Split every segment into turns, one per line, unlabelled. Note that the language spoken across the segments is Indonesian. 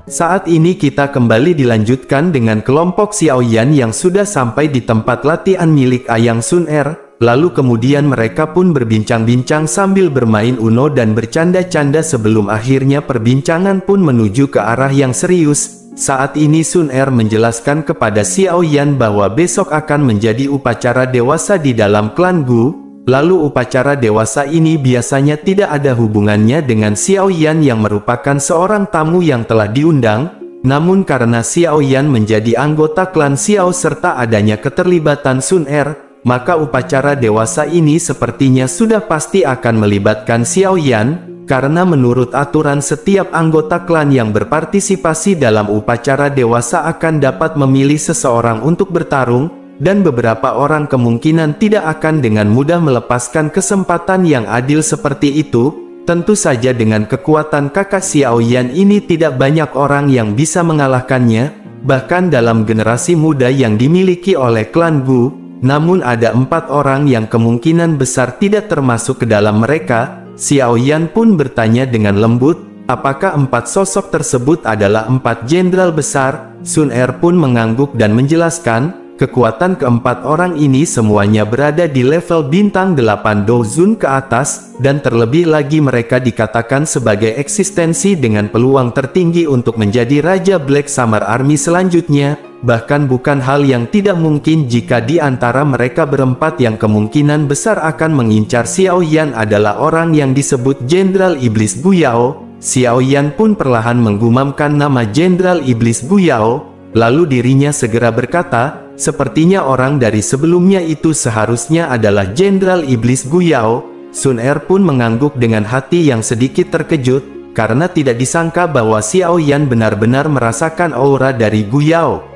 Saat ini kita kembali dilanjutkan dengan kelompok Xiaoyan yang sudah sampai di tempat latihan milik Ayang Sun Er. Lalu kemudian mereka pun berbincang-bincang sambil bermain Uno dan bercanda-canda sebelum akhirnya perbincangan pun menuju ke arah yang serius. Saat ini Sun Er menjelaskan kepada Xiaoyan bahwa besok akan menjadi upacara dewasa di dalam klan Gu. Lalu upacara dewasa ini biasanya tidak ada hubungannya dengan Xiaoyan yang merupakan seorang tamu yang telah diundang. Namun karena Xiaoyan menjadi anggota klan Xiao serta adanya keterlibatan Sun Er, maka upacara dewasa ini sepertinya sudah pasti akan melibatkan Xiaoyan. Karena menurut aturan setiap anggota klan yang berpartisipasi dalam upacara dewasa akan dapat memilih seseorang untuk bertarung. Dan beberapa orang kemungkinan tidak akan dengan mudah melepaskan kesempatan yang adil seperti itu. Tentu saja dengan kekuatan kakak Xiaoyan ini tidak banyak orang yang bisa mengalahkannya. Bahkan dalam generasi muda yang dimiliki oleh klan Gu, namun ada 4 orang yang kemungkinan besar tidak termasuk ke dalam mereka. Xiaoyan pun bertanya dengan lembut, apakah 4 sosok tersebut adalah 4 jenderal besar? Sun Er pun mengangguk dan menjelaskan, kekuatan keempat orang ini semuanya berada di level bintang 8 Dozun ke atas, dan terlebih lagi mereka dikatakan sebagai eksistensi dengan peluang tertinggi untuk menjadi Raja Black Summer Army selanjutnya. Bahkan bukan hal yang tidak mungkin jika di antara mereka berempat yang kemungkinan besar akan mengincar Xiaoyan adalah orang yang disebut Jenderal Iblis Guyao. Xiaoyan pun perlahan menggumamkan nama Jenderal Iblis Guyao, lalu dirinya segera berkata, sepertinya orang dari sebelumnya itu seharusnya adalah Jenderal Iblis Guyao. Sun Er pun mengangguk dengan hati yang sedikit terkejut, karena tidak disangka bahwa Xiaoyan benar-benar merasakan aura dari Guyao.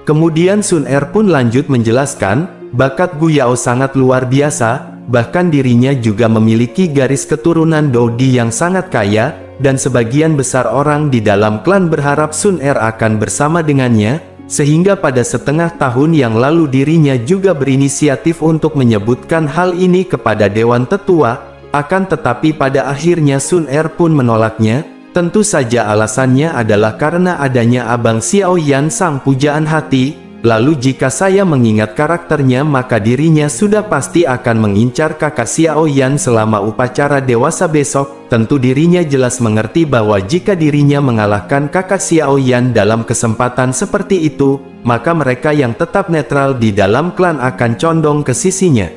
Kemudian Sun Er pun lanjut menjelaskan, bakat Guyao sangat luar biasa, bahkan dirinya juga memiliki garis keturunan Dodi yang sangat kaya, dan sebagian besar orang di dalam klan berharap Sun Er akan bersama dengannya. Sehingga pada setengah tahun yang lalu dirinya juga berinisiatif untuk menyebutkan hal ini kepada Dewan Tetua, akan tetapi pada akhirnya Sun Er pun menolaknya. Tentu saja alasannya adalah karena adanya Abang Xiaoyan sang pujaan hati. Lalu jika saya mengingat karakternya maka dirinya sudah pasti akan mengincar kakak Xiaoyan selama upacara dewasa besok. Tentu dirinya jelas mengerti bahwa jika dirinya mengalahkan kakak Xiaoyan dalam kesempatan seperti itu, maka mereka yang tetap netral di dalam klan akan condong ke sisinya.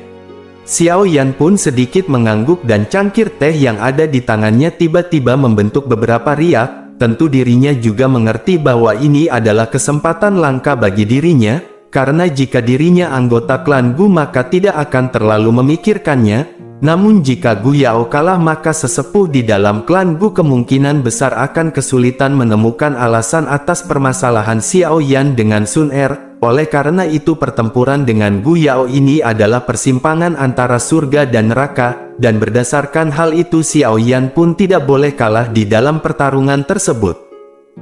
Xiaoyan pun sedikit mengangguk dan cangkir teh yang ada di tangannya tiba-tiba membentuk beberapa riak. Tentu dirinya juga mengerti bahwa ini adalah kesempatan langka bagi dirinya, karena jika dirinya anggota klan Gu maka tidak akan terlalu memikirkannya. Namun jika Gu Yao kalah maka sesepuh di dalam klan Gu kemungkinan besar akan kesulitan menemukan alasan atas permasalahan Xiaoyan dengan Sun Er. Oleh karena itu pertempuran dengan Gu Yao ini adalah persimpangan antara surga dan neraka, dan berdasarkan hal itu Xiaoyan pun tidak boleh kalah di dalam pertarungan tersebut.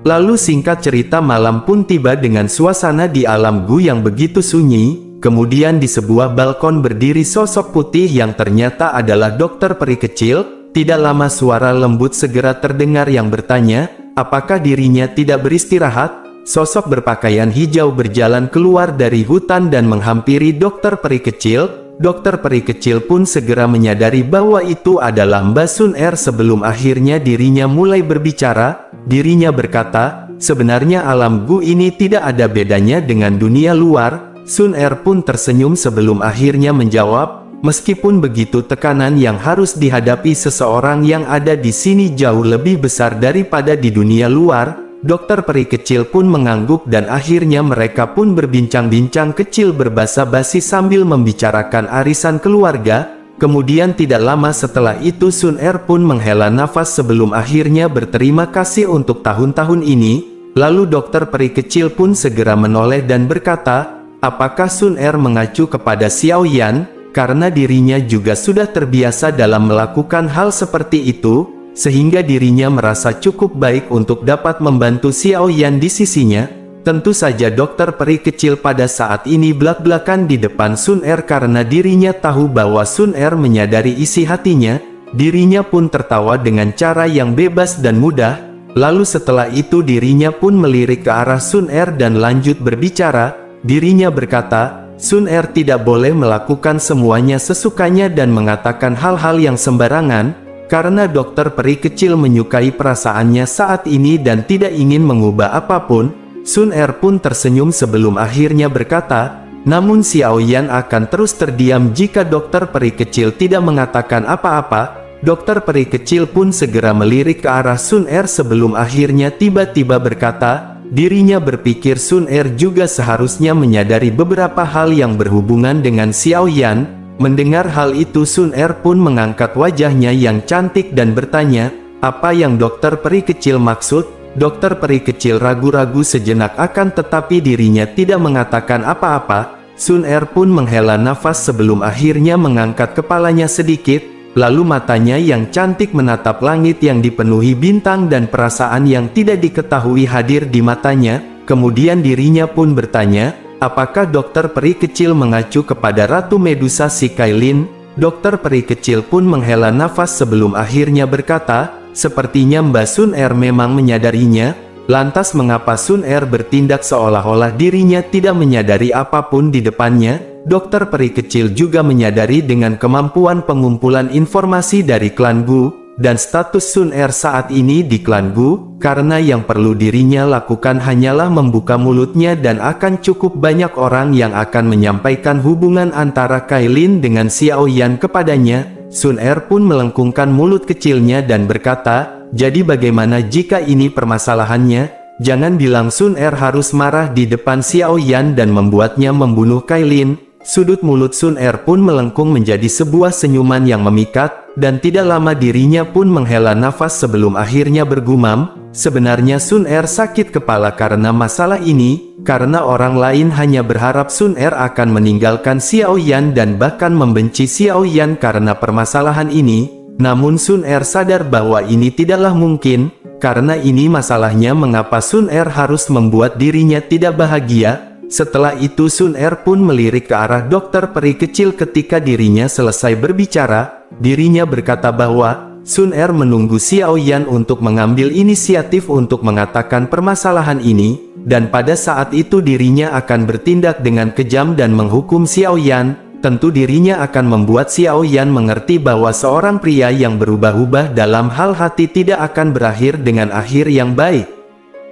Lalu singkat cerita malam pun tiba dengan suasana di alam Gu yang begitu sunyi. Kemudian di sebuah balkon berdiri sosok putih yang ternyata adalah dokter peri kecil. Tidak lama suara lembut segera terdengar yang bertanya, apakah dirinya tidak beristirahat? Sosok berpakaian hijau berjalan keluar dari hutan dan menghampiri dokter peri kecil. Dokter peri kecil pun segera menyadari bahwa itu adalah Mbak Sun Er. Sebelum akhirnya dirinya mulai berbicara, dirinya berkata, sebenarnya alam Gu ini tidak ada bedanya dengan dunia luar. Sun Er pun tersenyum sebelum akhirnya menjawab, meskipun begitu tekanan yang harus dihadapi seseorang yang ada di sini jauh lebih besar daripada di dunia luar. Dokter peri kecil pun mengangguk dan akhirnya mereka pun berbincang-bincang kecil berbasa-basi sambil membicarakan arisan keluarga. Kemudian tidak lama setelah itu Sun Er pun menghela nafas sebelum akhirnya berterima kasih untuk tahun-tahun ini. Lalu dokter peri kecil pun segera menoleh dan berkata, apakah Sun Er mengacu kepada Xiaoyan? Karena dirinya juga sudah terbiasa dalam melakukan hal seperti itu, sehingga dirinya merasa cukup baik untuk dapat membantu Xiaoyan di sisinya. Tentu saja dokter peri kecil pada saat ini belak-belakan di depan Sun Er karena dirinya tahu bahwa Sun Er menyadari isi hatinya. Dirinya pun tertawa dengan cara yang bebas dan mudah. Lalu setelah itu dirinya pun melirik ke arah Sun Er dan lanjut berbicara. Dirinya berkata, Sun Er tidak boleh melakukan semuanya sesukanya dan mengatakan hal-hal yang sembarangan, karena dokter peri kecil menyukai perasaannya saat ini dan tidak ingin mengubah apapun. Sun Er pun tersenyum sebelum akhirnya berkata, namun Xiao Yan akan terus terdiam jika dokter peri kecil tidak mengatakan apa-apa. Dokter peri kecil pun segera melirik ke arah Sun Er sebelum akhirnya tiba-tiba berkata, dirinya berpikir Sun Er juga seharusnya menyadari beberapa hal yang berhubungan dengan Xiao Yan. Mendengar hal itu Sun Er pun mengangkat wajahnya yang cantik dan bertanya, apa yang dokter peri kecil maksud? Dokter peri kecil ragu-ragu sejenak akan tetapi dirinya tidak mengatakan apa-apa. Sun Er pun menghela nafas sebelum akhirnya mengangkat kepalanya sedikit. Lalu matanya yang cantik menatap langit yang dipenuhi bintang dan perasaan yang tidak diketahui hadir di matanya. Kemudian dirinya pun bertanya, apakah dokter peri kecil mengacu kepada Ratu Medusa si Kailin? Dokter peri kecil pun menghela nafas sebelum akhirnya berkata, sepertinya Mbak Sun Er memang menyadarinya. Lantas mengapa Sun Er bertindak seolah-olah dirinya tidak menyadari apapun di depannya? Dokter peri kecil juga menyadari dengan kemampuan pengumpulan informasi dari klan Gu, dan status Sun Er saat ini di klan Gu, karena yang perlu dirinya lakukan hanyalah membuka mulutnya dan akan cukup banyak orang yang akan menyampaikan hubungan antara Kailin dengan Xiao Yan kepadanya. Sun Er pun melengkungkan mulut kecilnya dan berkata, jadi bagaimana jika ini permasalahannya? Jangan bilang Sun Er harus marah di depan Xiao Yan dan membuatnya membunuh Kailin. Sudut mulut Sun Er pun melengkung menjadi sebuah senyuman yang memikat, dan tidak lama dirinya pun menghela nafas sebelum akhirnya bergumam, sebenarnya Sun Er sakit kepala karena masalah ini, karena orang lain hanya berharap Sun Er akan meninggalkan Xiao Yan dan bahkan membenci Xiao Yan karena permasalahan ini, namun Sun Er sadar bahwa ini tidaklah mungkin, karena ini masalahnya mengapa Sun Er harus membuat dirinya tidak bahagia. Setelah itu Sun Er pun melirik ke arah dokter peri kecil ketika dirinya selesai berbicara. Dirinya berkata bahwa Sun Er menunggu Xiao Yan untuk mengambil inisiatif untuk mengatakan permasalahan ini, dan pada saat itu dirinya akan bertindak dengan kejam dan menghukum Xiao Yan. Tentu dirinya akan membuat Xiao Yan mengerti bahwa seorang pria yang berubah-ubah dalam hal hati tidak akan berakhir dengan akhir yang baik.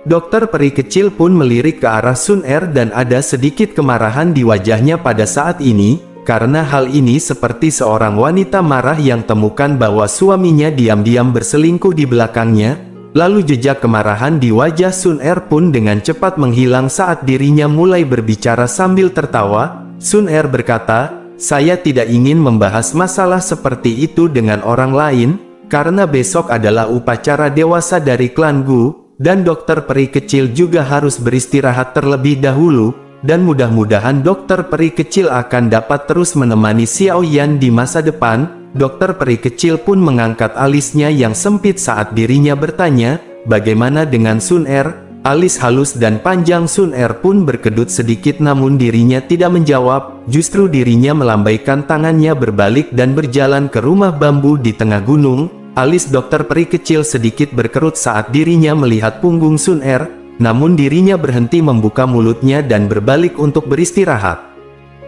Dokter peri kecil pun melirik ke arah Sun Er dan ada sedikit kemarahan di wajahnya pada saat ini, karena hal ini seperti seorang wanita marah yang temukan bahwa suaminya diam-diam berselingkuh di belakangnya. Lalu jejak kemarahan di wajah Sun Er pun dengan cepat menghilang saat dirinya mulai berbicara sambil tertawa. Sun Er berkata, saya tidak ingin membahas masalah seperti itu dengan orang lain, karena besok adalah upacara dewasa dari klan Gu. Dan dokter peri kecil juga harus beristirahat terlebih dahulu, dan mudah-mudahan dokter peri kecil akan dapat terus menemani Xiao Yan di masa depan. Dokter peri kecil pun mengangkat alisnya yang sempit saat dirinya bertanya, bagaimana dengan Sun Er? Alis halus dan panjang Sun Er pun berkedut sedikit namun dirinya tidak menjawab, justru dirinya melambaikan tangannya berbalik dan berjalan ke rumah bambu di tengah gunung. Alis dokter peri kecil sedikit berkerut saat dirinya melihat punggung Sun Er, namun dirinya berhenti membuka mulutnya dan berbalik untuk beristirahat.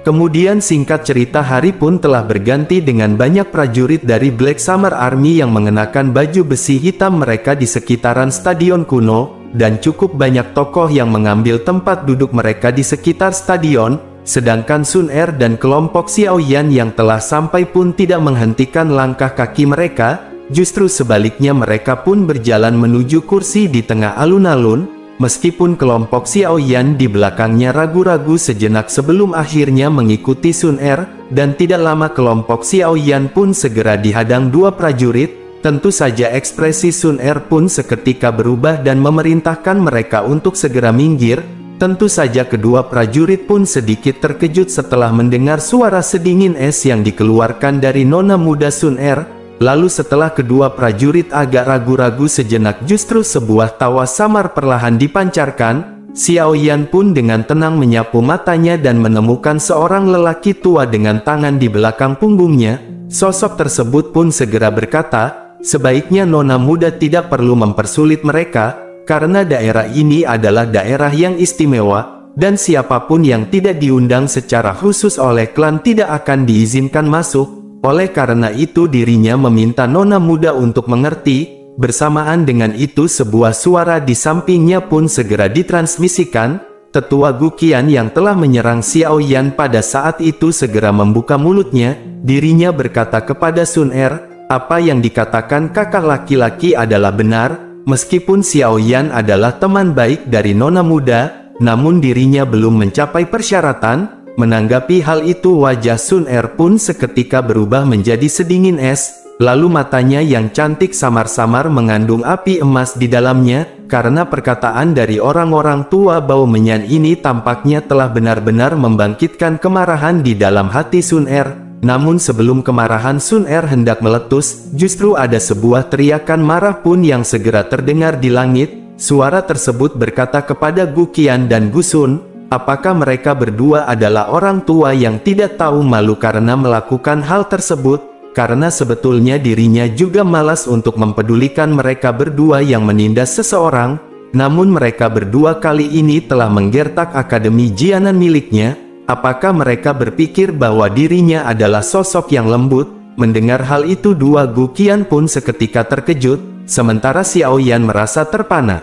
Kemudian singkat cerita hari pun telah berganti dengan banyak prajurit dari Black Summer Army yang mengenakan baju besi hitam mereka di sekitaran stadion kuno, dan cukup banyak tokoh yang mengambil tempat duduk mereka di sekitar stadion, sedangkan Sun Er dan kelompok Xiao Yan yang telah sampai pun tidak menghentikan langkah kaki mereka. Justru sebaliknya mereka pun berjalan menuju kursi di tengah alun-alun, meskipun kelompok Xiao Yan di belakangnya ragu-ragu sejenak sebelum akhirnya mengikuti Sun Er, dan tidak lama kelompok Xiao Yan pun segera dihadang dua prajurit. Tentu saja ekspresi Sun Er pun seketika berubah dan memerintahkan mereka untuk segera minggir. Tentu saja kedua prajurit pun sedikit terkejut setelah mendengar suara sedingin es yang dikeluarkan dari nona muda Sun Er. Lalu setelah kedua prajurit agak ragu-ragu sejenak justru sebuah tawa samar perlahan dipancarkan. Xiao Yan pun dengan tenang menyapu matanya dan menemukan seorang lelaki tua dengan tangan di belakang punggungnya. Sosok tersebut pun segera berkata, sebaiknya nona muda tidak perlu mempersulit mereka, karena daerah ini adalah daerah yang istimewa, dan siapapun yang tidak diundang secara khusus oleh klan tidak akan diizinkan masuk. Oleh karena itu dirinya meminta nona muda untuk mengerti. Bersamaan dengan itu sebuah suara di sampingnya pun segera ditransmisikan. Tetua Guqian yang telah menyerang Xiao Yan pada saat itu segera membuka mulutnya. Dirinya berkata kepada Sun Er, apa yang dikatakan kakak laki-laki adalah benar. Meskipun Xiao Yan adalah teman baik dari nona muda, namun dirinya belum mencapai persyaratan. Menanggapi hal itu wajah Sun Er pun seketika berubah menjadi sedingin es. Lalu matanya yang cantik samar-samar mengandung api emas di dalamnya, karena perkataan dari orang-orang tua bau menyan ini tampaknya telah benar-benar membangkitkan kemarahan di dalam hati Sun Er. Namun sebelum kemarahan Sun Er hendak meletus, justru ada sebuah teriakan marah pun yang segera terdengar di langit. Suara tersebut berkata kepada Guqian dan Gusun, apakah mereka berdua adalah orang tua yang tidak tahu malu karena melakukan hal tersebut? Karena sebetulnya dirinya juga malas untuk mempedulikan mereka berdua yang menindas seseorang, namun mereka berdua kali ini telah menggertak akademi Jianan miliknya. Apakah mereka berpikir bahwa dirinya adalah sosok yang lembut? Mendengar hal itu dua Guqian pun seketika terkejut, sementara Xiao Yan merasa terpana.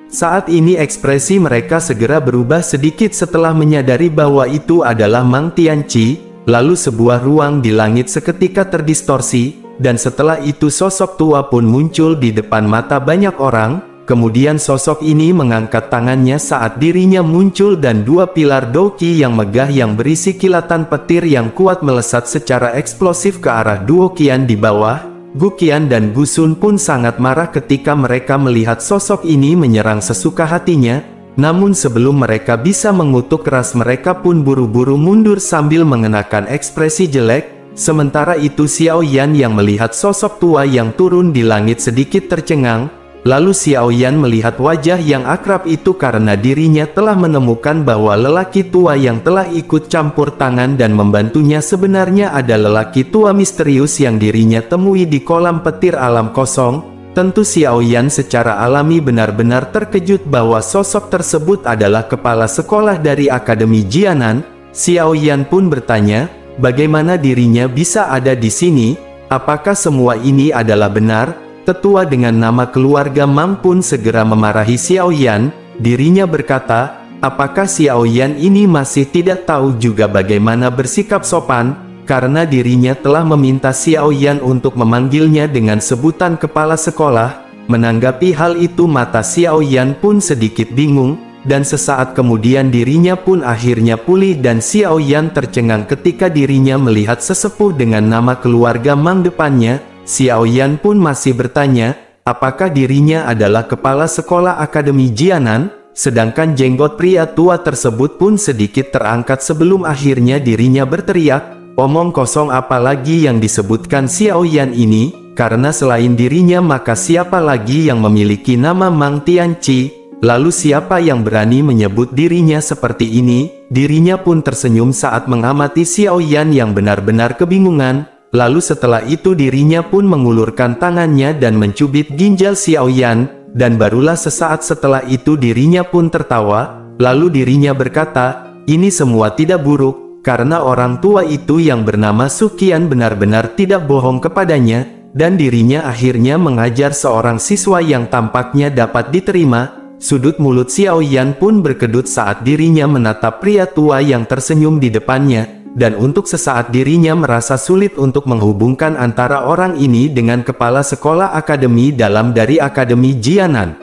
Saat ini ekspresi mereka segera berubah sedikit setelah menyadari bahwa itu adalah Mang Tianqi. Lalu sebuah ruang di langit seketika terdistorsi, dan setelah itu sosok tua pun muncul di depan mata banyak orang. Kemudian sosok ini mengangkat tangannya saat dirinya muncul dan dua pilar Douqi yang megah yang berisi kilatan petir yang kuat melesat secara eksplosif ke arah Duo Qian di bawah. Guqian dan Gusun pun sangat marah ketika mereka melihat sosok ini menyerang sesuka hatinya. Namun sebelum mereka bisa mengutuk keras mereka pun buru-buru mundur sambil mengenakan ekspresi jelek. Sementara itu Xiao Yan yang melihat sosok tua yang turun di langit sedikit tercengang. Lalu Xiao Yan melihat wajah yang akrab itu karena dirinya telah menemukan bahwa lelaki tua yang telah ikut campur tangan dan membantunya sebenarnya ada lelaki tua misterius yang dirinya temui di kolam petir alam kosong. Tentu Xiao Yan secara alami benar-benar terkejut bahwa sosok tersebut adalah kepala sekolah dari Akademi Jianan. Xiao Yan pun bertanya, bagaimana dirinya bisa ada di sini? Apakah semua ini adalah benar? Tetua dengan nama keluarga Mang pun segera memarahi Xiao Yan. Dirinya berkata, apakah Xiao Yan ini masih tidak tahu juga bagaimana bersikap sopan? Karena dirinya telah meminta Xiao Yan untuk memanggilnya dengan sebutan kepala sekolah. Menanggapi hal itu mata Xiao Yan pun sedikit bingung, dan sesaat kemudian dirinya pun akhirnya pulih dan Xiao Yan tercengang ketika dirinya melihat sesepuh dengan nama keluarga Mang depannya. Xiao Yan pun masih bertanya, apakah dirinya adalah kepala sekolah Akademi Jianan? Sedangkan jenggot pria tua tersebut pun sedikit terangkat sebelum akhirnya dirinya berteriak, omong kosong apa lagi yang disebutkan Xiao Yan ini, karena selain dirinya maka siapa lagi yang memiliki nama Mang Tianqi, lalu siapa yang berani menyebut dirinya seperti ini? Dirinya pun tersenyum saat mengamati Xiao Yan yang benar-benar kebingungan, lalu setelah itu dirinya pun mengulurkan tangannya dan mencubit ginjal Xiao Yan, dan barulah sesaat setelah itu dirinya pun tertawa, lalu dirinya berkata, ini semua tidak buruk. Karena orang tua itu yang bernama Suqian benar-benar tidak bohong kepadanya, dan dirinya akhirnya mengajar seorang siswa yang tampaknya dapat diterima. Sudut mulut Xiao Yan pun berkedut saat dirinya menatap pria tua yang tersenyum di depannya, dan untuk sesaat dirinya merasa sulit untuk menghubungkan antara orang ini dengan kepala sekolah akademi dalam dari Akademi Jianan.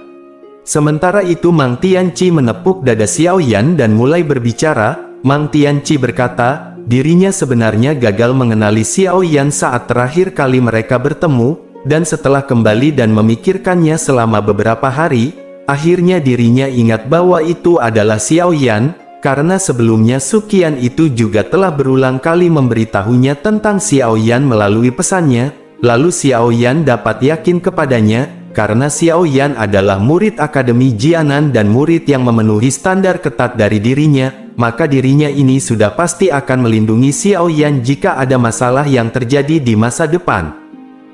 Sementara itu Mang Tianqi menepuk dada Xiao Yan dan mulai berbicara. Mang Tianqi berkata, dirinya sebenarnya gagal mengenali Xiao Yan saat terakhir kali mereka bertemu, dan setelah kembali dan memikirkannya selama beberapa hari, akhirnya dirinya ingat bahwa itu adalah Xiao Yan, karena sebelumnya Suqian itu juga telah berulang kali memberitahunya tentang Xiao Yan melalui pesannya, lalu Xiao Yan dapat yakin kepadanya, karena Xiao Yan adalah murid Akademi Jianan dan murid yang memenuhi standar ketat dari dirinya, maka dirinya ini sudah pasti akan melindungi Xiao Yan jika ada masalah yang terjadi di masa depan.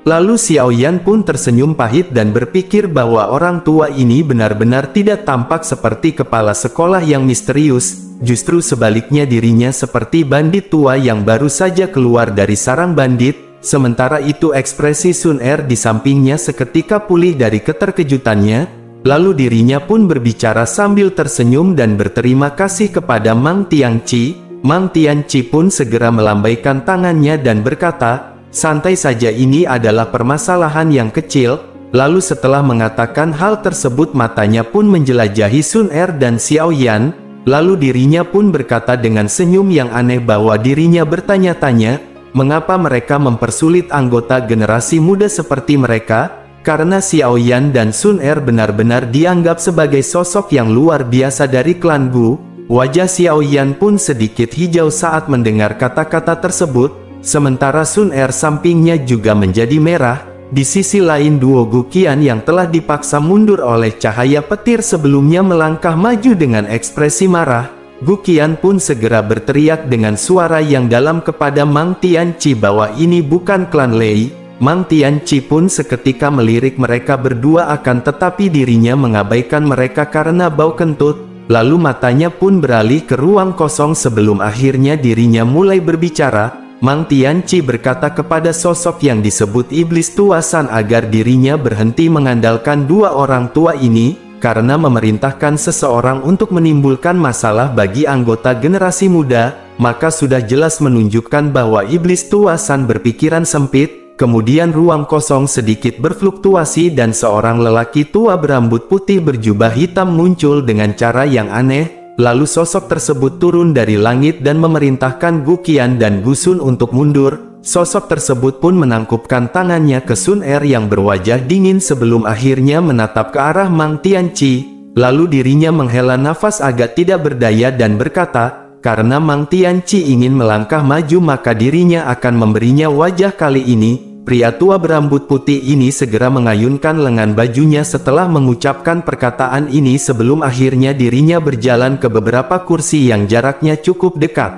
Lalu Xiao Yan pun tersenyum pahit dan berpikir bahwa orang tua ini benar-benar tidak tampak seperti kepala sekolah yang misterius, justru sebaliknya dirinya seperti bandit tua yang baru saja keluar dari sarang bandit. Sementara itu ekspresi Sun Er di sampingnya seketika pulih dari keterkejutannya, lalu dirinya pun berbicara sambil tersenyum dan berterima kasih kepada Mang Tianqi. Mang Tianqi pun segera melambaikan tangannya dan berkata, "Santai saja, ini adalah permasalahan yang kecil." Lalu setelah mengatakan hal tersebut matanya pun menjelajahi Sun Er dan Xiao Yan, lalu dirinya pun berkata dengan senyum yang aneh bahwa dirinya bertanya-tanya, mengapa mereka mempersulit anggota generasi muda seperti mereka? Karena Xiao Yan dan Sun Er benar-benar dianggap sebagai sosok yang luar biasa dari klan Gu. Wajah Xiao Yan pun sedikit hijau saat mendengar kata-kata tersebut, sementara Sun Er sampingnya juga menjadi merah. Di sisi lain duo Gu Qian yang telah dipaksa mundur oleh cahaya petir sebelumnya melangkah maju dengan ekspresi marah. Gu Qian pun segera berteriak dengan suara yang dalam kepada Mang Tianqi bahwa ini bukan klan Lei. Mang Tianqi pun seketika melirik mereka berdua akan tetapi dirinya mengabaikan mereka karena bau kentut. Lalu matanya pun beralih ke ruang kosong sebelum akhirnya dirinya mulai berbicara. Mang Tianqi berkata kepada sosok yang disebut Iblis Tua San agar dirinya berhenti mengandalkan dua orang tua ini, karena memerintahkan seseorang untuk menimbulkan masalah bagi anggota generasi muda, maka sudah jelas menunjukkan bahwa Iblis Tua San berpikiran sempit. Kemudian ruang kosong sedikit berfluktuasi dan seorang lelaki tua berambut putih berjubah hitam muncul dengan cara yang aneh. Lalu sosok tersebut turun dari langit dan memerintahkan Gu Qian dan Gu Sun untuk mundur. Sosok tersebut pun menangkupkan tangannya ke Sun Er yang berwajah dingin sebelum akhirnya menatap ke arah Mang Tianqi. Lalu dirinya menghela nafas agak tidak berdaya dan berkata, karena Mang Tianqi ingin melangkah maju maka dirinya akan memberinya wajah kali ini. Pria tua berambut putih ini segera mengayunkan lengan bajunya setelah mengucapkan perkataan ini sebelum akhirnya dirinya berjalan ke beberapa kursi yang jaraknya cukup dekat.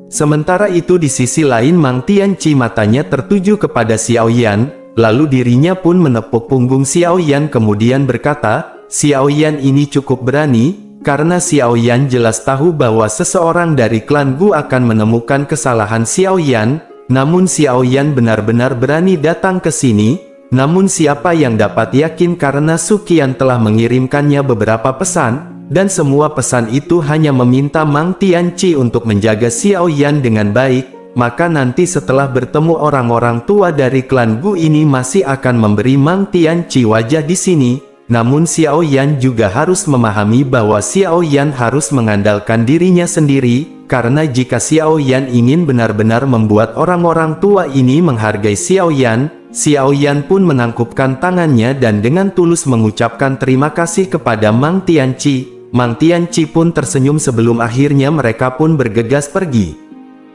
Sementara itu di sisi lain Mang Tianqi matanya tertuju kepada Xiao Yan, lalu dirinya pun menepuk punggung Xiao Yan kemudian berkata, Xiao Yan ini cukup berani, karena Xiao Yan jelas tahu bahwa seseorang dari klan Gu akan menemukan kesalahan Xiao Yan. Namun Xiao Yan benar-benar berani datang ke sini. Namun siapa yang dapat yakin karena Su Qian telah mengirimkannya beberapa pesan, dan semua pesan itu hanya meminta Mang Tianqi untuk menjaga Xiao Yan dengan baik, maka nanti setelah bertemu orang-orang tua dari klan Gu ini masih akan memberi Mang Tianqi wajah di sini. Namun Xiao Yan juga harus memahami bahwa Xiao Yan harus mengandalkan dirinya sendiri, karena jika Xiao Yan ingin benar-benar membuat orang-orang tua ini menghargai Xiao Yan pun menangkupkan tangannya dan dengan tulus mengucapkan terima kasih kepada Mang Tianqi. Mang Tianqi pun tersenyum sebelum akhirnya mereka pun bergegas pergi.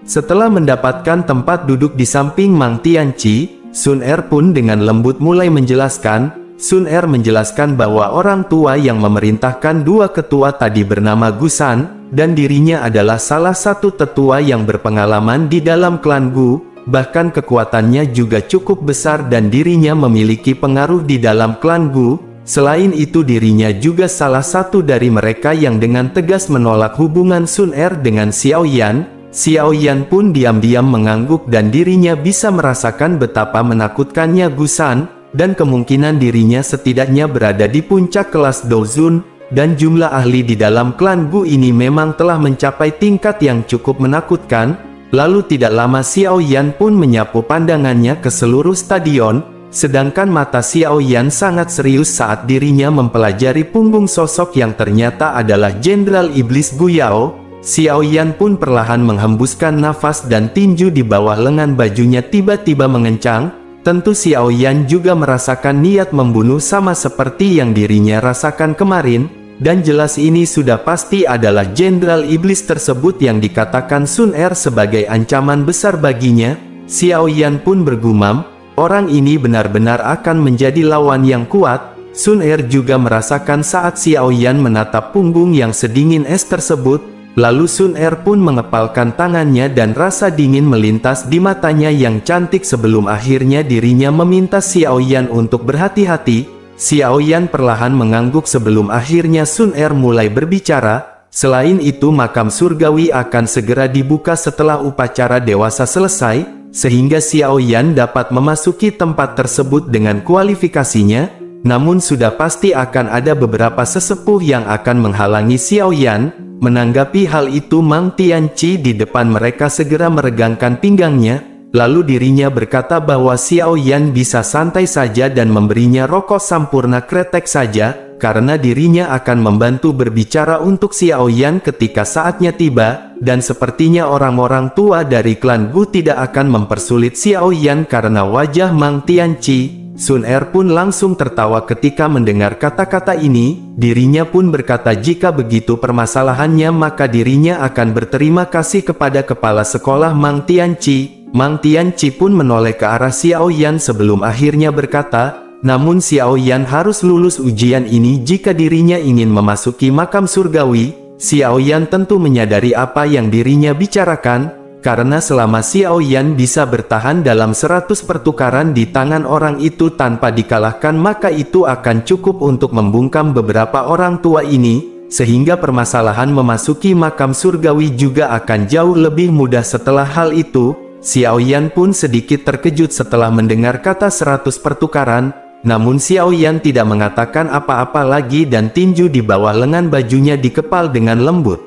Setelah mendapatkan tempat duduk di samping Mang Tianqi, Sun Er pun dengan lembut mulai menjelaskan. Sun Er menjelaskan bahwa orang tua yang memerintahkan dua ketua tadi bernama Gu San, dan dirinya adalah salah satu tetua yang berpengalaman di dalam klan Gu, bahkan kekuatannya juga cukup besar dan dirinya memiliki pengaruh di dalam klan Gu. Selain itu dirinya juga salah satu dari mereka yang dengan tegas menolak hubungan Sun Er dengan Xiao Yan. Xiao Yan pun diam-diam mengangguk dan dirinya bisa merasakan betapa menakutkannya Gu San, dan kemungkinan dirinya setidaknya berada di puncak kelas Dozun, dan jumlah ahli di dalam klan Gu ini memang telah mencapai tingkat yang cukup menakutkan. Lalu tidak lama Xiao Yan pun menyapu pandangannya ke seluruh stadion, sedangkan mata Xiao Yan sangat serius saat dirinya mempelajari punggung sosok yang ternyata adalah Jenderal Iblis Gu Yao. Xiao Yan pun perlahan menghembuskan nafas dan tinju di bawah lengan bajunya tiba-tiba mengencang. Tentu Xiao Yan juga merasakan niat membunuh sama seperti yang dirinya rasakan kemarin, dan jelas ini sudah pasti adalah Jenderal Iblis tersebut yang dikatakan Sun Er sebagai ancaman besar baginya. Xiao Yan pun bergumam, orang ini benar-benar akan menjadi lawan yang kuat. Sun Er juga merasakan saat Xiao Yan menatap punggung yang sedingin es tersebut, Lalu Sun Er pun mengepalkan tangannya dan rasa dingin melintas di matanya yang cantik sebelum akhirnya dirinya meminta Xiao Yan untuk berhati-hati. Xiao Yan perlahan mengangguk sebelum akhirnya Sun Er mulai berbicara. Selain itu makam surgawi akan segera dibuka setelah upacara dewasa selesai, sehingga Xiao Yan dapat memasuki tempat tersebut dengan kualifikasinya. Namun sudah pasti akan ada beberapa sesepuh yang akan menghalangi Xiao Yan. Menanggapi hal itu Mang Tianqi di depan mereka segera meregangkan pinggangnya, lalu dirinya berkata bahwa Xiao Yan bisa santai saja dan memberinya rokok sampurna kretek saja, karena dirinya akan membantu berbicara untuk Xiao Yan ketika saatnya tiba, dan sepertinya orang-orang tua dari klan Gu tidak akan mempersulit Xiao Yan karena wajah Mang Tianqi. Sun Er pun langsung tertawa ketika mendengar kata-kata ini. Dirinya pun berkata jika begitu permasalahannya maka dirinya akan berterima kasih kepada kepala sekolah Mang Tianqi. Mang Tianqi pun menoleh ke arah Xiao Yan sebelum akhirnya berkata, namun Xiao Yan harus lulus ujian ini jika dirinya ingin memasuki makam surgawi. Xiao Yan tentu menyadari apa yang dirinya bicarakan, karena selama Xiao Yan bisa bertahan dalam 100 pertukaran di tangan orang itu tanpa dikalahkan maka itu akan cukup untuk membungkam beberapa orang tua ini, sehingga permasalahan memasuki makam surgawi juga akan jauh lebih mudah setelah hal itu. Xiao Yan pun sedikit terkejut setelah mendengar kata 100 pertukaran, namun Xiao Yan tidak mengatakan apa-apa lagi dan tinju di bawah lengan bajunya dikepal dengan lembut.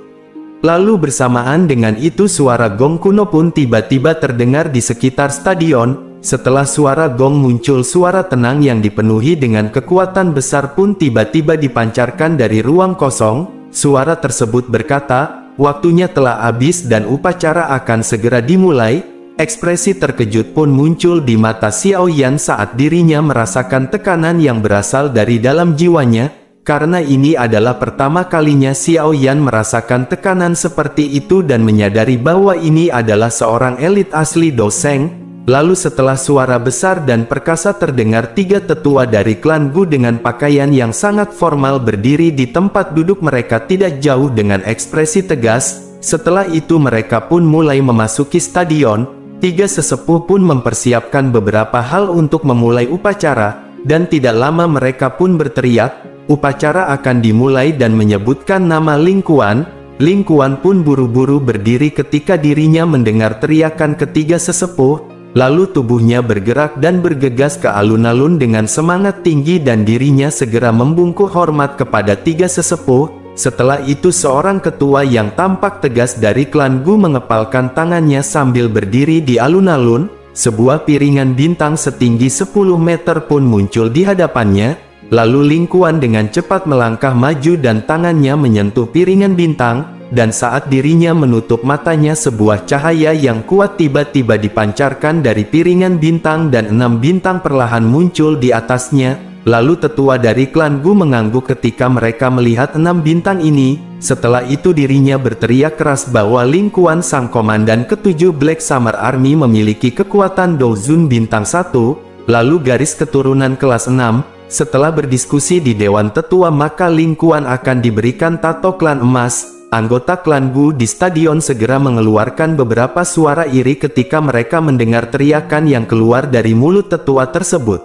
Lalu bersamaan dengan itu suara gong kuno pun tiba-tiba terdengar di sekitar stadion. Setelah suara gong muncul suara tenang yang dipenuhi dengan kekuatan besar pun tiba-tiba dipancarkan dari ruang kosong. Suara tersebut berkata, waktunya telah habis dan upacara akan segera dimulai. Ekspresi terkejut pun muncul di mata Xiao Yan saat dirinya merasakan tekanan yang berasal dari dalam jiwanya. Karena ini adalah pertama kalinya Xiao Yan merasakan tekanan seperti itu dan menyadari bahwa ini adalah seorang elit asli Doseng. Lalu setelah suara besar dan perkasa terdengar, 3 tetua dari klan Gu dengan pakaian yang sangat formal berdiri di tempat duduk mereka tidak jauh dengan ekspresi tegas. Setelah itu mereka pun mulai memasuki stadion. 3 sesepuh pun mempersiapkan beberapa hal untuk memulai upacara, dan tidak lama mereka pun berteriak. Upacara akan dimulai dan menyebutkan nama Ling Kuan. Ling Kuan pun buru-buru berdiri ketika dirinya mendengar teriakan ketiga sesepuh. Lalu tubuhnya bergerak dan bergegas ke alun-alun dengan semangat tinggi dan dirinya segera membungkuk hormat kepada 3 sesepuh. Setelah itu seorang ketua yang tampak tegas dari klan Gu mengepalkan tangannya sambil berdiri di alun-alun. Sebuah piringan bintang setinggi 10 meter pun muncul di hadapannya. Lalu Ling Kuan dengan cepat melangkah maju dan tangannya menyentuh piringan bintang, dan saat dirinya menutup matanya sebuah cahaya yang kuat tiba-tiba dipancarkan dari piringan bintang dan 6 bintang perlahan muncul di atasnya. Lalu tetua dari klan Gu mengangguk ketika mereka melihat 6 bintang ini. Setelah itu dirinya berteriak keras bahwa Ling Kuan sang komandan ke-7 Black Summer Army memiliki kekuatan Dozun bintang 1, lalu garis keturunan kelas 6. Setelah berdiskusi di Dewan Tetua maka Ling Kuan akan diberikan tato klan emas. Anggota klan Gu di stadion segera mengeluarkan beberapa suara iri ketika mereka mendengar teriakan yang keluar dari mulut tetua tersebut.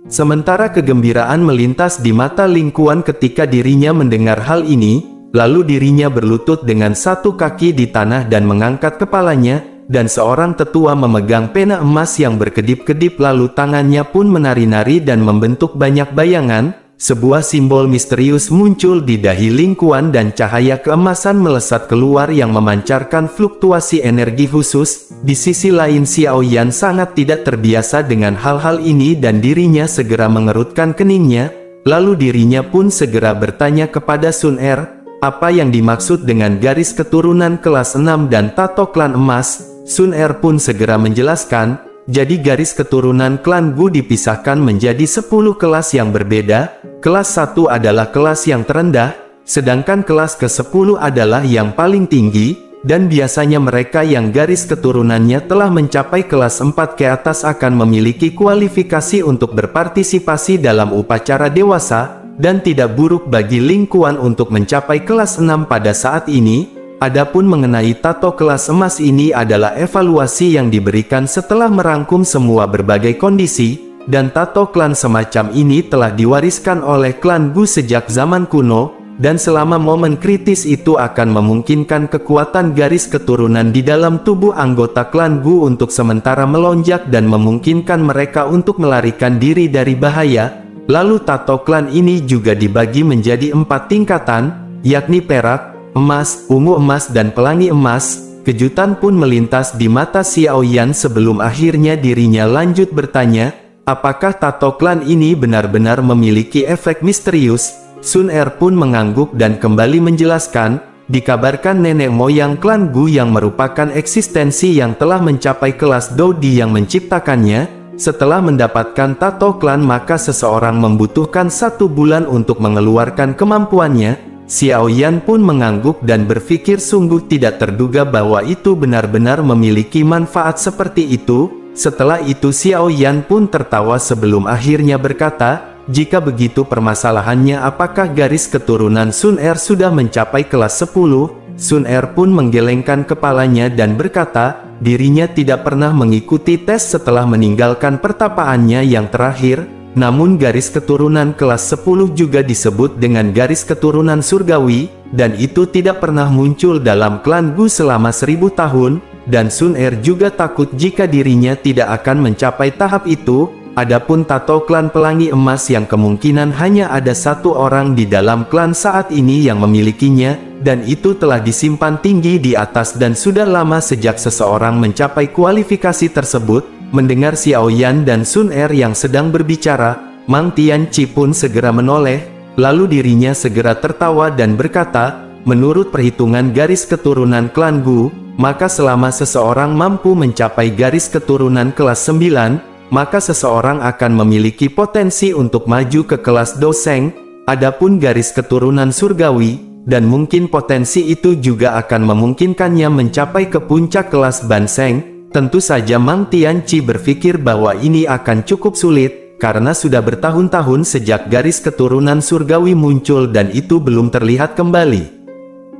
Sementara kegembiraan melintas di mata Ling Kuan ketika dirinya mendengar hal ini, lalu dirinya berlutut dengan satu kaki di tanah dan mengangkat kepalanya. Dan seorang tetua memegang pena emas yang berkedip-kedip lalu tangannya pun menari-nari dan membentuk banyak bayangan. Sebuah simbol misterius muncul di dahi Ling Kuan dan cahaya keemasan melesat keluar yang memancarkan fluktuasi energi khusus. Di sisi lain Xiao Yan sangat tidak terbiasa dengan hal-hal ini dan dirinya segera mengerutkan keningnya. Lalu dirinya pun segera bertanya kepada Sun Er, apa yang dimaksud dengan garis keturunan kelas 6 dan tato klan emas? Sun Er pun segera menjelaskan, jadi garis keturunan klan Gu dipisahkan menjadi 10 kelas yang berbeda. Kelas 1 adalah kelas yang terendah, sedangkan kelas ke-10 adalah yang paling tinggi, dan biasanya mereka yang garis keturunannya telah mencapai kelas 4 ke atas akan memiliki kualifikasi untuk berpartisipasi dalam upacara dewasa, dan tidak buruk bagi Ling Kuan untuk mencapai kelas 6 pada saat ini. Adapun mengenai tato kelas emas ini adalah evaluasi yang diberikan setelah merangkum semua berbagai kondisi, dan tato klan semacam ini telah diwariskan oleh klan Gu sejak zaman kuno, dan selama momen kritis itu akan memungkinkan kekuatan garis keturunan di dalam tubuh anggota klan Gu untuk sementara melonjak dan memungkinkan mereka untuk melarikan diri dari bahaya. Lalu tato klan ini juga dibagi menjadi 4 tingkatan, yakni perak, emas, ungu emas dan pelangi emas. Kejutan pun melintas di mata Xiao Yan sebelum akhirnya dirinya lanjut bertanya, apakah tato klan ini benar-benar memiliki efek misterius? Sun Er pun mengangguk dan kembali menjelaskan, dikabarkan nenek moyang klan Gu yang merupakan eksistensi yang telah mencapai kelas Dodi yang menciptakannya. Setelah mendapatkan tato klan maka seseorang membutuhkan 1 bulan untuk mengeluarkan kemampuannya. Xiao Yan pun mengangguk dan berpikir sungguh tidak terduga bahwa itu benar-benar memiliki manfaat seperti itu. Setelah itu Xiao Yan pun tertawa sebelum akhirnya berkata, jika begitu permasalahannya apakah garis keturunan Sun Er sudah mencapai kelas 10? Sun Er pun menggelengkan kepalanya dan berkata, dirinya tidak pernah mengikuti tes setelah meninggalkan pertapaannya yang terakhir. Namun garis keturunan kelas 10 juga disebut dengan garis keturunan surgawi, dan itu tidak pernah muncul dalam klan Gu selama 1000 tahun, dan Sun Er juga takut jika dirinya tidak akan mencapai tahap itu. Adapun tato klan pelangi emas yang kemungkinan hanya ada 1 orang di dalam klan saat ini yang memilikinya, dan itu telah disimpan tinggi di atas dan sudah lama sejak seseorang mencapai kualifikasi tersebut. Mendengar Xiao Yan dan Sun Er yang sedang berbicara, Mang Tianqi pun segera menoleh, lalu dirinya segera tertawa dan berkata, menurut perhitungan garis keturunan klan Gu, maka selama seseorang mampu mencapai garis keturunan kelas 9, maka seseorang akan memiliki potensi untuk maju ke kelas Doseng. Adapun garis keturunan surgawi, dan mungkin potensi itu juga akan memungkinkannya mencapai ke puncak kelas Banseng. Tentu saja Mang Tianqi berpikir bahwa ini akan cukup sulit, karena sudah bertahun-tahun sejak garis keturunan surgawi muncul dan itu belum terlihat kembali.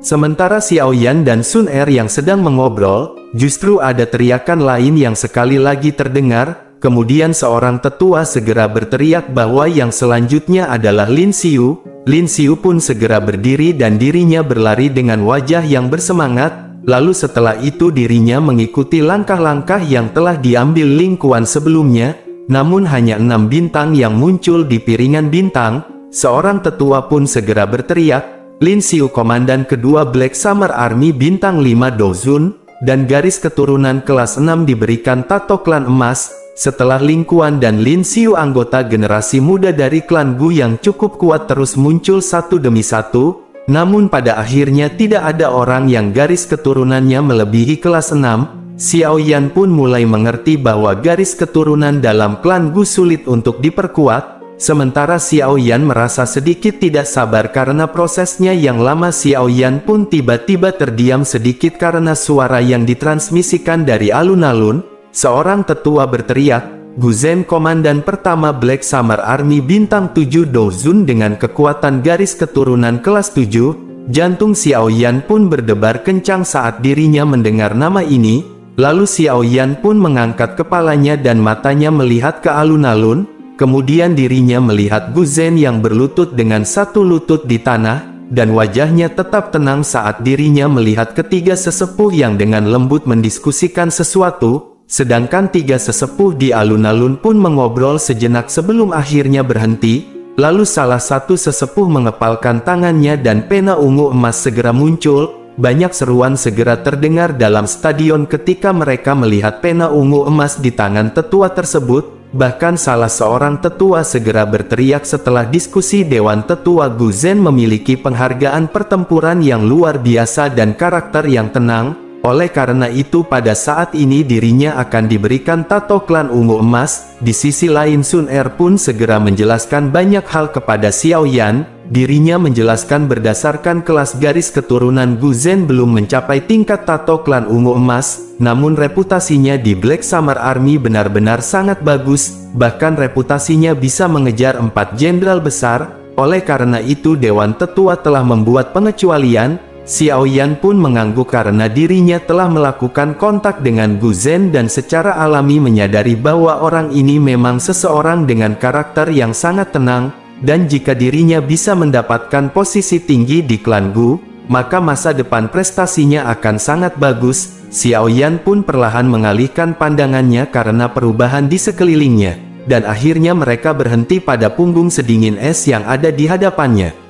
Sementara Xiao Yan dan Sun Er yang sedang mengobrol, justru ada teriakan lain yang sekali lagi terdengar. Kemudian seorang tetua segera berteriak bahwa yang selanjutnya adalah Lin Xiu. Lin Xiu pun segera berdiri dan dirinya berlari dengan wajah yang bersemangat. Lalu setelah itu dirinya mengikuti langkah-langkah yang telah diambil Ling Kuan sebelumnya. Namun hanya 6 bintang yang muncul di piringan bintang. Seorang tetua pun segera berteriak, Lin Xiu komandan kedua Black Summer Army bintang 5 Dozun, dan garis keturunan kelas 6 diberikan tato klan emas. Setelah Ling Kuan dan Lin Xiu anggota generasi muda dari klan Gu yang cukup kuat terus muncul satu demi satu. Namun pada akhirnya tidak ada orang yang garis keturunannya melebihi kelas 6. Xiao Yan pun mulai mengerti bahwa garis keturunan dalam klan Gu sulit untuk diperkuat. Sementara Xiao Yan merasa sedikit tidak sabar karena prosesnya yang lama. Xiao Yan pun tiba-tiba terdiam sedikit karena suara yang ditransmisikan dari alun-alun. Seorang tetua berteriak, Gu Zhen komandan pertama Black Summer Army bintang 7 Dozun dengan kekuatan garis keturunan kelas 7. Jantung Xiao Yan pun berdebar kencang saat dirinya mendengar nama ini. Lalu Xiao Yan pun mengangkat kepalanya dan matanya melihat ke alun-alun. Kemudian dirinya melihat Gu Zhen yang berlutut dengan satu lutut di tanah, dan wajahnya tetap tenang saat dirinya melihat ketiga sesepuh yang dengan lembut mendiskusikan sesuatu. Sedangkan 3 sesepuh di alun-alun pun mengobrol sejenak sebelum akhirnya berhenti. Lalu salah satu sesepuh mengepalkan tangannya dan pena ungu emas segera muncul. Banyak seruan segera terdengar dalam stadion ketika mereka melihat pena ungu emas di tangan tetua tersebut. Bahkan salah seorang tetua segera berteriak setelah diskusi Dewan Tetua Gu Zhen memiliki penghargaan pertempuran yang luar biasa dan karakter yang tenang. Oleh karena itu pada saat ini dirinya akan diberikan tato klan ungu emas. Di sisi lain Sun Er pun segera menjelaskan banyak hal kepada Xiao Yan. Dirinya menjelaskan berdasarkan kelas garis keturunan Gu Zhen belum mencapai tingkat tato klan ungu emas. Namun reputasinya di Black Summer Army benar-benar sangat bagus. Bahkan reputasinya bisa mengejar 4 jenderal besar. Oleh karena itu Dewan Tetua telah membuat pengecualian. Xiao Yan pun mengangguk karena dirinya telah melakukan kontak dengan Gu Zhen dan secara alami menyadari bahwa orang ini memang seseorang dengan karakter yang sangat tenang, dan jika dirinya bisa mendapatkan posisi tinggi di klan Gu, maka masa depan prestasinya akan sangat bagus. Xiao Yan pun perlahan mengalihkan pandangannya karena perubahan di sekelilingnya, dan akhirnya mereka berhenti pada punggung sedingin es yang ada di hadapannya.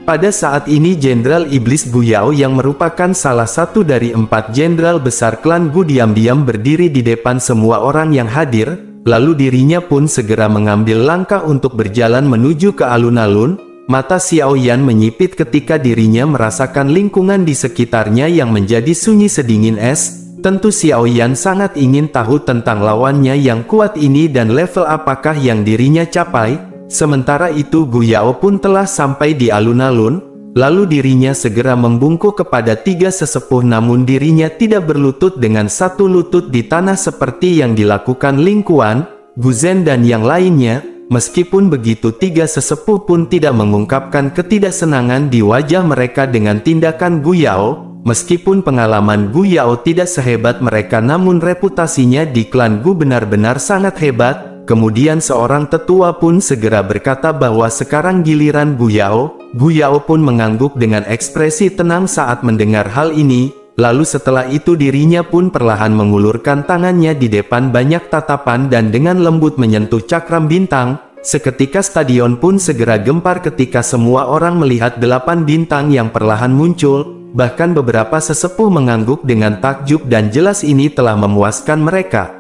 Pada saat ini Jenderal Iblis Gu Yao yang merupakan salah satu dari 4 jenderal besar klan Gu diam-diam berdiri di depan semua orang yang hadir, lalu dirinya pun segera mengambil langkah untuk berjalan menuju ke alun-alun. Mata Xiao Yan menyipit ketika dirinya merasakan lingkungan di sekitarnya yang menjadi sunyi sedingin es. Tentu Xiao Yan sangat ingin tahu tentang lawannya yang kuat ini dan level apakah yang dirinya capai. Sementara itu Gu Yao pun telah sampai di alun-alun, lalu dirinya segera membungkuk kepada 3 sesepuh namun dirinya tidak berlutut dengan satu lutut di tanah seperti yang dilakukan Ling Kuan, Gu Zhen dan yang lainnya. Meskipun begitu 3 sesepuh pun tidak mengungkapkan ketidaksenangan di wajah mereka dengan tindakan Gu Yao. Meskipun pengalaman Gu Yao tidak sehebat mereka namun reputasinya di klan Gu benar-benar sangat hebat. Kemudian seorang tetua pun segera berkata bahwa sekarang giliran Gu Yao. Gu Yao pun mengangguk dengan ekspresi tenang saat mendengar hal ini. Lalu setelah itu dirinya pun perlahan mengulurkan tangannya di depan banyak tatapan dan dengan lembut menyentuh cakram bintang. Seketika stadion pun segera gempar ketika semua orang melihat 8 bintang yang perlahan muncul. Bahkan beberapa sesepuh mengangguk dengan takjub dan jelas ini telah memuaskan mereka.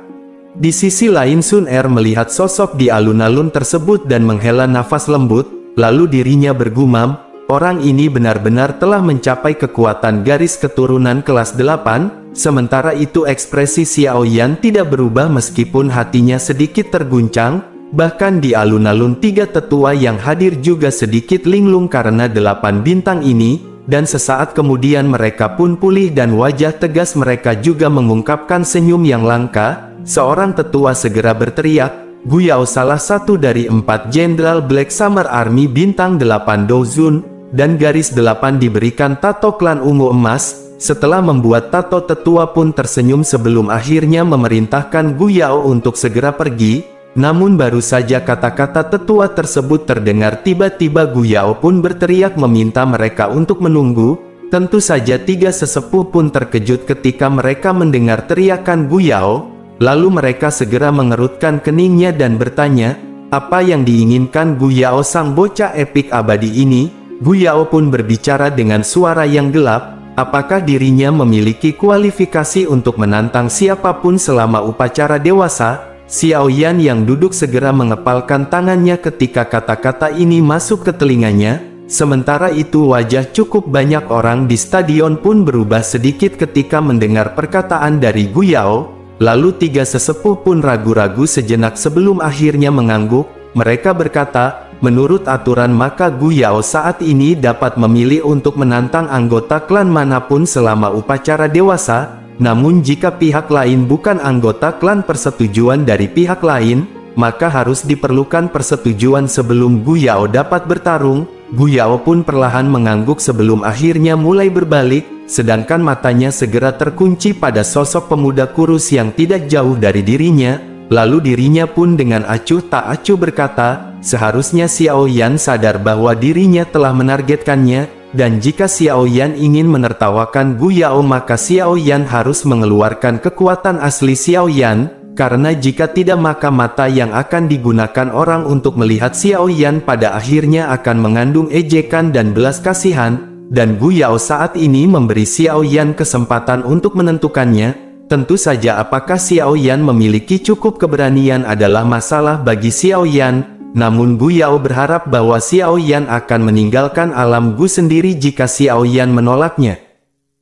Di sisi lain Sun Er melihat sosok di alun-alun tersebut dan menghela nafas lembut, lalu dirinya bergumam, orang ini benar-benar telah mencapai kekuatan garis keturunan kelas 8, sementara itu ekspresi Xiao Yan tidak berubah meskipun hatinya sedikit terguncang, bahkan di alun-alun 3 tetua yang hadir juga sedikit linglung karena 8 bintang ini, dan sesaat kemudian mereka pun pulih dan wajah tegas mereka juga mengungkapkan senyum yang langka. Seorang tetua segera berteriak, Gu Yao salah satu dari 4 jenderal Black Summer Army bintang 8 Dozun, dan garis 8 diberikan tato klan ungu emas. Setelah membuat tato tetua pun tersenyum sebelum akhirnya memerintahkan Gu Yao untuk segera pergi. Namun baru saja kata-kata tetua tersebut terdengar tiba-tiba Gu Yao pun berteriak meminta mereka untuk menunggu. Tentu saja 3 sesepuh pun terkejut ketika mereka mendengar teriakan Gu Yao. Lalu mereka segera mengerutkan keningnya dan bertanya, apa yang diinginkan Gu Yao sang bocah epik abadi ini? Gu Yao pun berbicara dengan suara yang gelap, apakah dirinya memiliki kualifikasi untuk menantang siapapun selama upacara dewasa? Xiao Yan yang duduk segera mengepalkan tangannya ketika kata-kata ini masuk ke telinganya. Sementara itu wajah cukup banyak orang di stadion pun berubah sedikit ketika mendengar perkataan dari Gu Yao. Lalu 3 sesepuh pun ragu-ragu sejenak sebelum akhirnya mengangguk. Mereka berkata, menurut aturan maka Gu Yao saat ini dapat memilih untuk menantang anggota klan manapun selama upacara dewasa. Namun jika pihak lain bukan anggota klan persetujuan dari pihak lain, maka harus diperlukan persetujuan sebelum Gu Yao dapat bertarung. Gu Yao pun perlahan mengangguk sebelum akhirnya mulai berbalik, sedangkan matanya segera terkunci pada sosok pemuda kurus yang tidak jauh dari dirinya. Lalu dirinya pun dengan acuh tak acuh berkata, seharusnya Xiao Yan sadar bahwa dirinya telah menargetkannya, dan jika Xiao Yan ingin menertawakan Gu Yao maka Xiao Yan harus mengeluarkan kekuatan asli Xiao Yan. Karena jika tidak maka mata yang akan digunakan orang untuk melihat Xiao Yan pada akhirnya akan mengandung ejekan dan belas kasihan, dan Gu Yao saat ini memberi Xiao Yan kesempatan untuk menentukannya. Tentu saja apakah Xiao Yan memiliki cukup keberanian adalah masalah bagi Xiao Yan, namun Gu Yao berharap bahwa Xiao Yan akan meninggalkan alam Gu sendiri jika Xiao Yan menolaknya.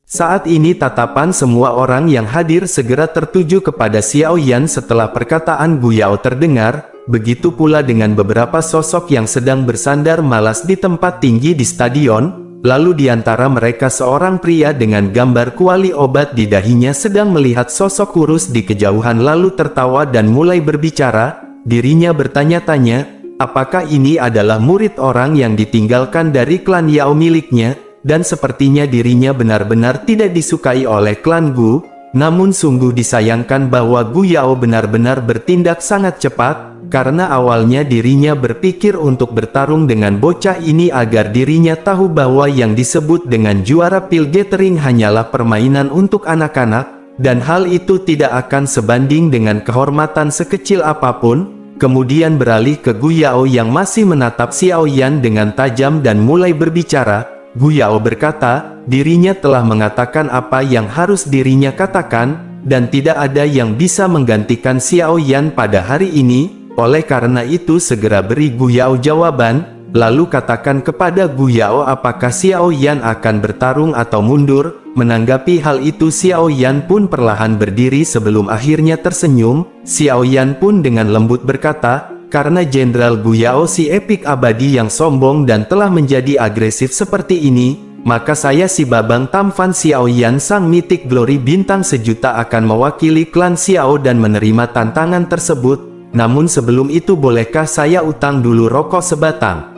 Saat ini tatapan semua orang yang hadir segera tertuju kepada Xiao Yan setelah perkataan Gu Yao terdengar, begitu pula dengan beberapa sosok yang sedang bersandar malas di tempat tinggi di stadion. Lalu di antara mereka seorang pria dengan gambar kuali obat di dahinya sedang melihat sosok kurus di kejauhan lalu tertawa dan mulai berbicara. Dirinya bertanya-tanya, apakah ini adalah murid orang yang ditinggalkan dari klan Yao miliknya? dan sepertinya dirinya benar-benar tidak disukai oleh klan Gu. Namun sungguh disayangkan bahwa Gu Yao benar-benar bertindak sangat cepat, karena awalnya dirinya berpikir untuk bertarung dengan bocah ini agar dirinya tahu bahwa yang disebut dengan juara pil gathering hanyalah permainan untuk anak-anak, dan hal itu tidak akan sebanding dengan kehormatan sekecil apapun. Kemudian beralih ke Gu Yao yang masih menatap Xiao Yan dengan tajam dan mulai berbicara. Gu Yao berkata, dirinya telah mengatakan apa yang harus dirinya katakan, dan tidak ada yang bisa menggantikan Xiao Yan pada hari ini. Oleh karena itu segera beri Gu Yao jawaban, lalu katakan kepada Gu Yao apakah Xiao Yan akan bertarung atau mundur. Menanggapi hal itu Xiao Yan pun perlahan berdiri sebelum akhirnya tersenyum. Xiao Yan pun dengan lembut berkata, karena Jenderal Gu Yao si epik abadi yang sombong dan telah menjadi agresif seperti ini, maka saya si Babang Tamfan Xiao Yan sang mitik glory bintang sejuta akan mewakili klan Xiao dan menerima tantangan tersebut. Namun sebelum itu bolehkah saya utang dulu rokok sebatang?